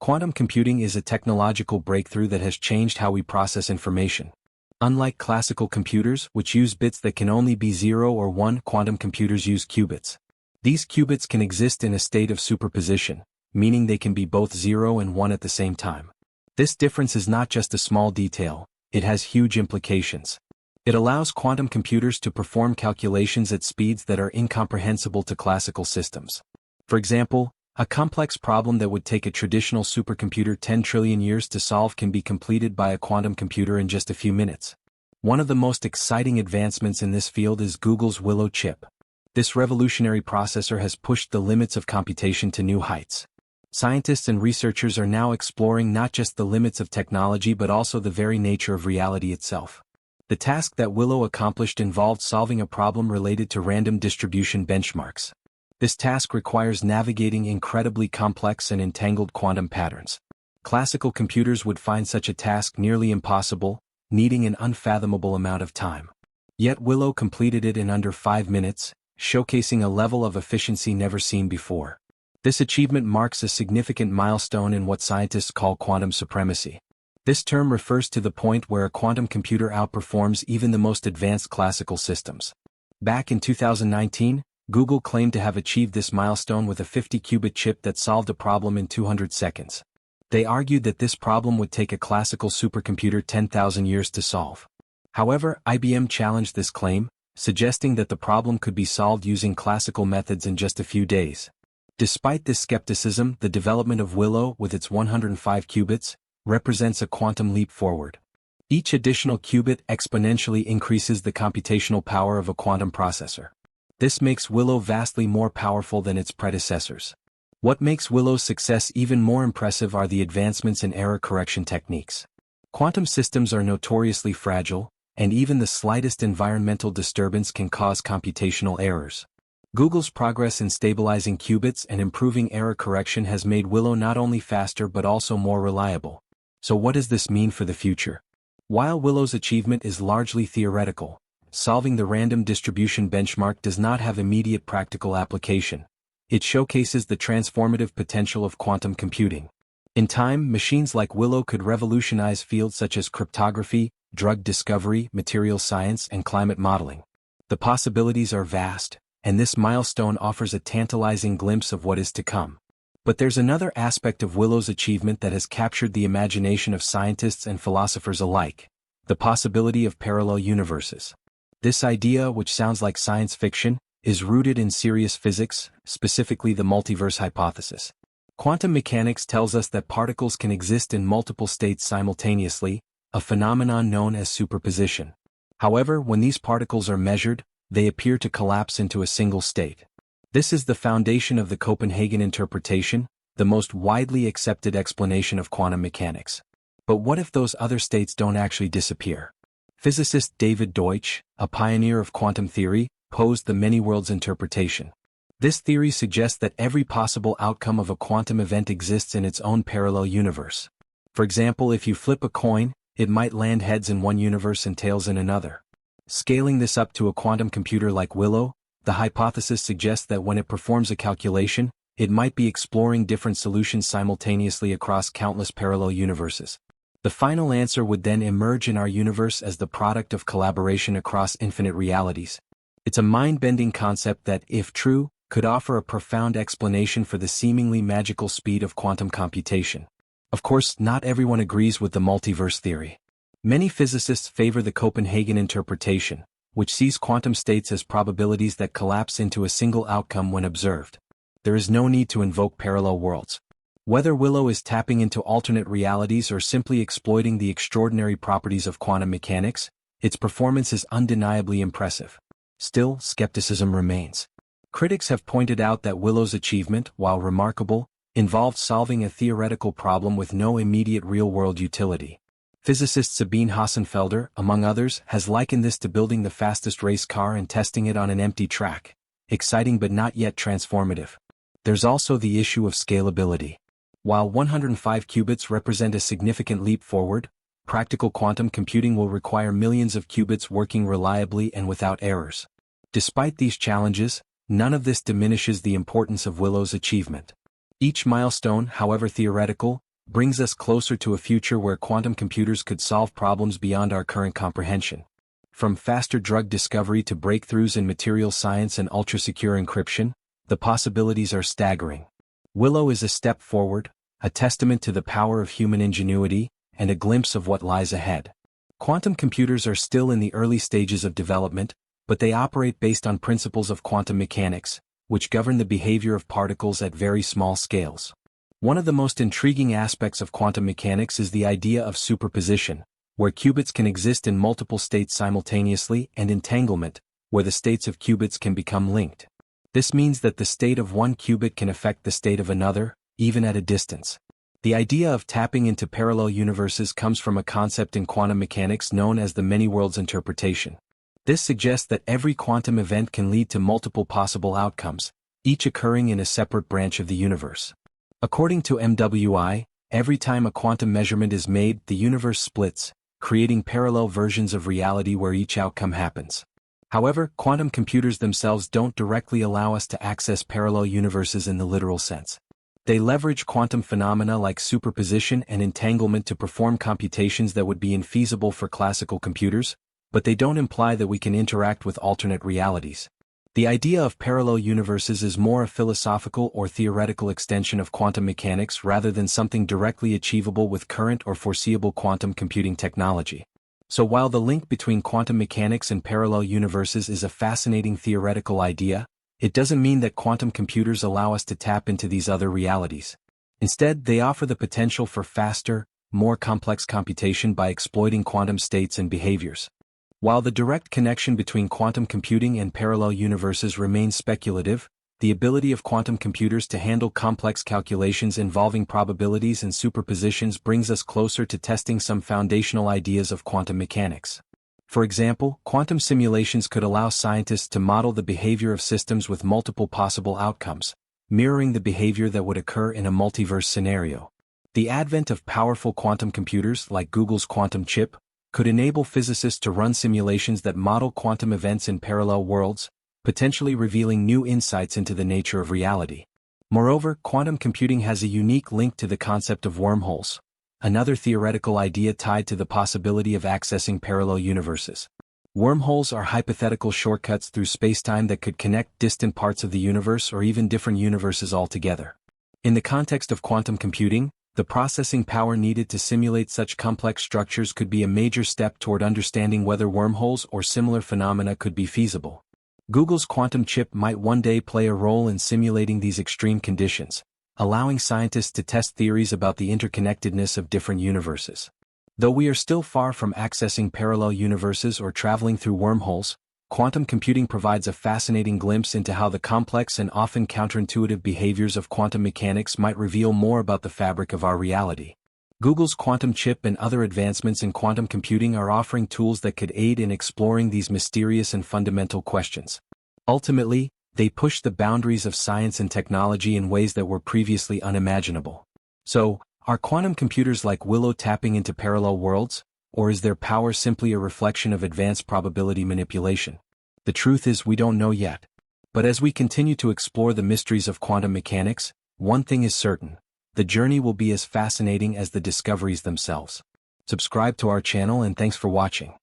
Quantum computing is a technological breakthrough that has changed how we process information. Unlike classical computers, which use bits that can only be 0 or 1, quantum computers use qubits. These qubits can exist in a state of superposition, meaning they can be both 0 and 1 at the same time. This difference is not just a small detail, it has huge implications. It allows quantum computers to perform calculations at speeds that are incomprehensible to classical systems. For example, a complex problem that would take a traditional supercomputer 10 trillion years to solve can be completed by a quantum computer in just a few minutes. One of the most exciting advancements in this field is Google's Willow chip. This revolutionary processor has pushed the limits of computation to new heights. Scientists and researchers are now exploring not just the limits of technology but also the very nature of reality itself. The task that Willow accomplished involved solving a problem related to random distribution benchmarks. This task requires navigating incredibly complex and entangled quantum patterns. Classical computers would find such a task nearly impossible, needing an unfathomable amount of time. Yet Willow completed it in under 5 minutes, showcasing a level of efficiency never seen before. This achievement marks a significant milestone in what scientists call quantum supremacy. This term refers to the point where a quantum computer outperforms even the most advanced classical systems. Back in 2019, Google claimed to have achieved this milestone with a 50-qubit chip that solved a problem in 200 seconds. They argued that this problem would take a classical supercomputer 10,000 years to solve. However, IBM challenged this claim, suggesting that the problem could be solved using classical methods in just a few days. Despite this skepticism, the development of Willow, with its 105 qubits, represents a quantum leap forward. Each additional qubit exponentially increases the computational power of a quantum processor. This makes Willow vastly more powerful than its predecessors. What makes Willow's success even more impressive are the advancements in error correction techniques. Quantum systems are notoriously fragile, and even the slightest environmental disturbance can cause computational errors. Google's progress in stabilizing qubits and improving error correction has made Willow not only faster but also more reliable. So what does this mean for the future? While Willow's achievement is largely theoretical, solving the random distribution benchmark does not have immediate practical application. It showcases the transformative potential of quantum computing. In time, machines like Willow could revolutionize fields such as cryptography, drug discovery, material science, and climate modeling. The possibilities are vast, and this milestone offers a tantalizing glimpse of what is to come. But there's another aspect of Willow's achievement that has captured the imagination of scientists and philosophers alike: the possibility of parallel universes. This idea, which sounds like science fiction, is rooted in serious physics, specifically the multiverse hypothesis. Quantum mechanics tells us that particles can exist in multiple states simultaneously, a phenomenon known as superposition. However, when these particles are measured, they appear to collapse into a single state. This is the foundation of the Copenhagen interpretation, the most widely accepted explanation of quantum mechanics. But what if those other states don't actually disappear? Physicist David Deutsch, a pioneer of quantum theory, posed the many-worlds interpretation. This theory suggests that every possible outcome of a quantum event exists in its own parallel universe. For example, if you flip a coin, it might land heads in one universe and tails in another. Scaling this up to a quantum computer like Willow, the hypothesis suggests that when it performs a calculation, it might be exploring different solutions simultaneously across countless parallel universes. The final answer would then emerge in our universe as the product of collaboration across infinite realities. It's a mind-bending concept that, if true, could offer a profound explanation for the seemingly magical speed of quantum computation. Of course, not everyone agrees with the multiverse theory. Many physicists favor the Copenhagen interpretation, which sees quantum states as probabilities that collapse into a single outcome when observed. There is no need to invoke parallel worlds. Whether Willow is tapping into alternate realities or simply exploiting the extraordinary properties of quantum mechanics, its performance is undeniably impressive. Still, skepticism remains. Critics have pointed out that Willow's achievement, while remarkable, involved solving a theoretical problem with no immediate real-world utility. Physicist Sabine Hossenfelder, among others, has likened this to building the fastest race car and testing it on an empty track. Exciting but not yet transformative. There's also the issue of scalability. While 105 qubits represent a significant leap forward, practical quantum computing will require millions of qubits working reliably and without errors. Despite these challenges, none of this diminishes the importance of Willow's achievement. Each milestone, however theoretical, brings us closer to a future where quantum computers could solve problems beyond our current comprehension. From faster drug discovery to breakthroughs in material science and ultra-secure encryption, the possibilities are staggering. Willow is a step forward, a testament to the power of human ingenuity, and a glimpse of what lies ahead. Quantum computers are still in the early stages of development, but they operate based on principles of quantum mechanics, which govern the behavior of particles at very small scales. One of the most intriguing aspects of quantum mechanics is the idea of superposition, where qubits can exist in multiple states simultaneously, and entanglement, where the states of qubits can become linked. This means that the state of one qubit can affect the state of another, even at a distance. The idea of tapping into parallel universes comes from a concept in quantum mechanics known as the many-worlds interpretation. This suggests that every quantum event can lead to multiple possible outcomes, each occurring in a separate branch of the universe. According to MWI, every time a quantum measurement is made, the universe splits, creating parallel versions of reality where each outcome happens. However, quantum computers themselves don't directly allow us to access parallel universes in the literal sense. They leverage quantum phenomena like superposition and entanglement to perform computations that would be infeasible for classical computers, but they don't imply that we can interact with alternate realities. The idea of parallel universes is more a philosophical or theoretical extension of quantum mechanics rather than something directly achievable with current or foreseeable quantum computing technology. So while the link between quantum mechanics and parallel universes is a fascinating theoretical idea, it doesn't mean that quantum computers allow us to tap into these other realities. Instead, they offer the potential for faster, more complex computation by exploiting quantum states and behaviors. While the direct connection between quantum computing and parallel universes remains speculative, the ability of quantum computers to handle complex calculations involving probabilities and superpositions brings us closer to testing some foundational ideas of quantum mechanics. For example, quantum simulations could allow scientists to model the behavior of systems with multiple possible outcomes, mirroring the behavior that would occur in a multiverse scenario. The advent of powerful quantum computers like Google's quantum chip could enable physicists to run simulations that model quantum events in parallel worlds, potentially revealing new insights into the nature of reality. Moreover, quantum computing has a unique link to the concept of wormholes, another theoretical idea tied to the possibility of accessing parallel universes. Wormholes are hypothetical shortcuts through spacetime that could connect distant parts of the universe or even different universes altogether. In the context of quantum computing, the processing power needed to simulate such complex structures could be a major step toward understanding whether wormholes or similar phenomena could be feasible. Google's quantum chip might one day play a role in simulating these extreme conditions, allowing scientists to test theories about the interconnectedness of different universes. Though we are still far from accessing parallel universes or traveling through wormholes, quantum computing provides a fascinating glimpse into how the complex and often counterintuitive behaviors of quantum mechanics might reveal more about the fabric of our reality. Google's quantum chip and other advancements in quantum computing are offering tools that could aid in exploring these mysterious and fundamental questions. Ultimately, they push the boundaries of science and technology in ways that were previously unimaginable. So, are quantum computers like Willow tapping into parallel worlds, or is their power simply a reflection of advanced probability manipulation? The truth is we don't know yet. But as we continue to explore the mysteries of quantum mechanics, one thing is certain: the journey will be as fascinating as the discoveries themselves. Subscribe to our channel and thanks for watching.